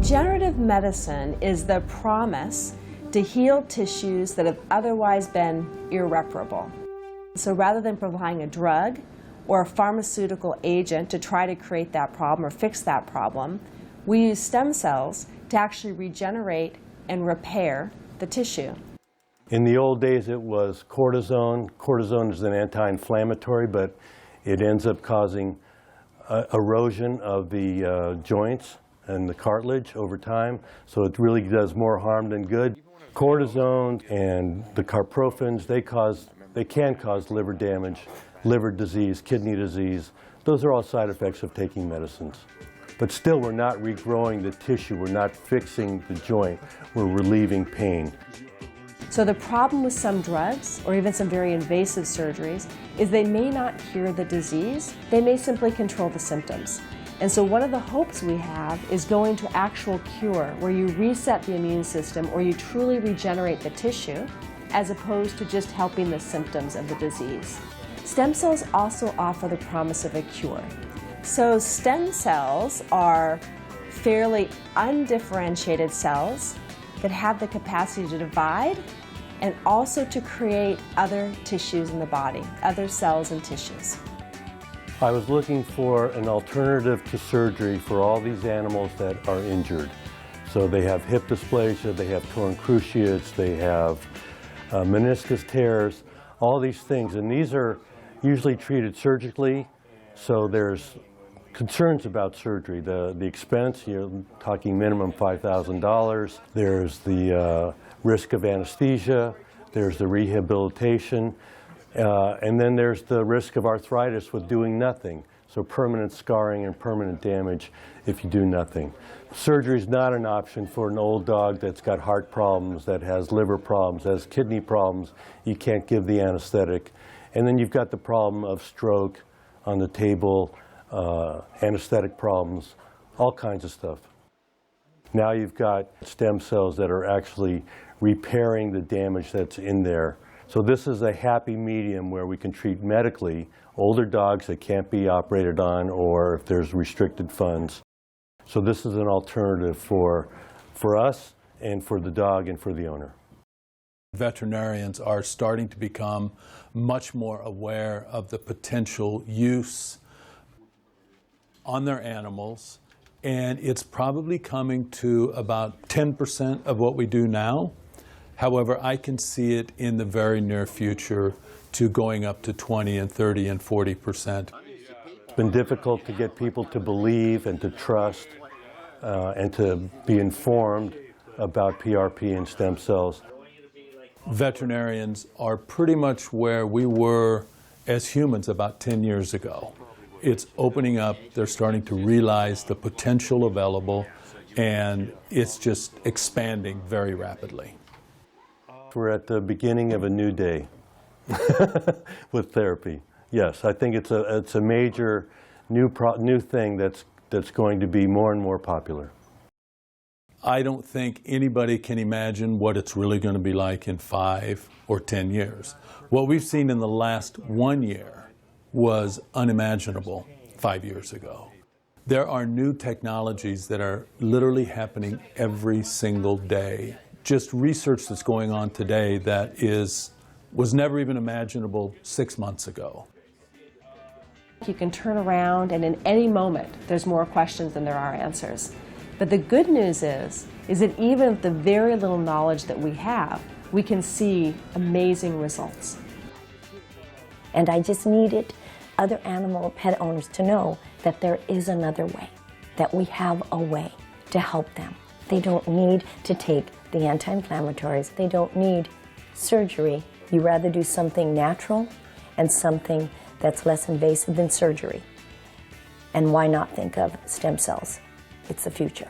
Regenerative medicine is the promise to heal tissues that have otherwise been irreparable. So rather than providing a drug or a pharmaceutical agent to try to create that problem or fix that problem, we use stem cells to actually regenerate and repair the tissue. In the old days it was cortisone. Cortisone is an anti-inflammatory, but it ends up causing erosion of the joints and the cartilage over time, so it really does more harm than good. Cortisone and the carprophens, they can cause liver damage, liver disease, kidney disease. Those are all side effects of taking medicines. But still, we're not regrowing the tissue, we're not fixing the joint, we're relieving pain. So the problem with some drugs, or even some very invasive surgeries, is they may not cure the disease, they may simply control the symptoms. And so one of the hopes we have is going to actual cure, where you reset the immune system or you truly regenerate the tissue, as opposed to just helping the symptoms of the disease. Stem cells also offer the promise of a cure. So stem cells are fairly undifferentiated cells that have the capacity to divide and also to create other tissues in the body, other cells and tissues. I was looking for an alternative to surgery for all these animals that are injured. So they have hip dysplasia, they have torn cruciates, they have meniscus tears, all these things. And these are usually treated surgically, so there's concerns about surgery. The expense, you're talking minimum $5,000. There's the risk of anesthesia, there's the rehabilitation, and then there's the risk of arthritis with doing nothing. So permanent scarring and permanent damage if you do nothing. Surgery is not an option for an old dog that's got heart problems, that has liver problems, has kidney problems. You can't give the anesthetic. And then you've got the problem of stroke on the table, anesthetic problems, all kinds of stuff. Now you've got stem cells that are actually repairing the damage that's in there. So this is a happy medium where we can treat medically older dogs that can't be operated on or if there's restricted funds. So this is an alternative for us and for the dog and for the owner. Veterinarians are starting to become much more aware of the potential use on their animals, and it's probably coming to about 10% of what we do now. However, I can see it in the very near future to going up to 20 and 30 and 40%. It's been difficult to get people to believe and to trust and to be informed about PRP and stem cells. Veterinarians are pretty much where we were as humans about 10 years ago. It's opening up, they're starting to realize the potential available, and it's just expanding very rapidly. We're at the beginning of a new day with therapy. Yes, I think it's a major new thing that's going to be more and more popular. I don't think anybody can imagine what it's really going to be like in 5 or 10 years. What we've seen in the last 1 year was unimaginable 5 years ago. There are new technologies that are literally happening every single day. Just research that's going on today that was never even imaginable 6 months ago. You can turn around and in any moment there's more questions than there are answers. But the good news is that even with the very little knowledge that we have, we can see amazing results. And I just needed other animal pet owners to know that there is another way, that we have a way to help them. They don't need to take the anti-inflammatories. They don't need surgery. You rather do something natural and something that's less invasive than surgery. And why not think of stem cells? It's the future.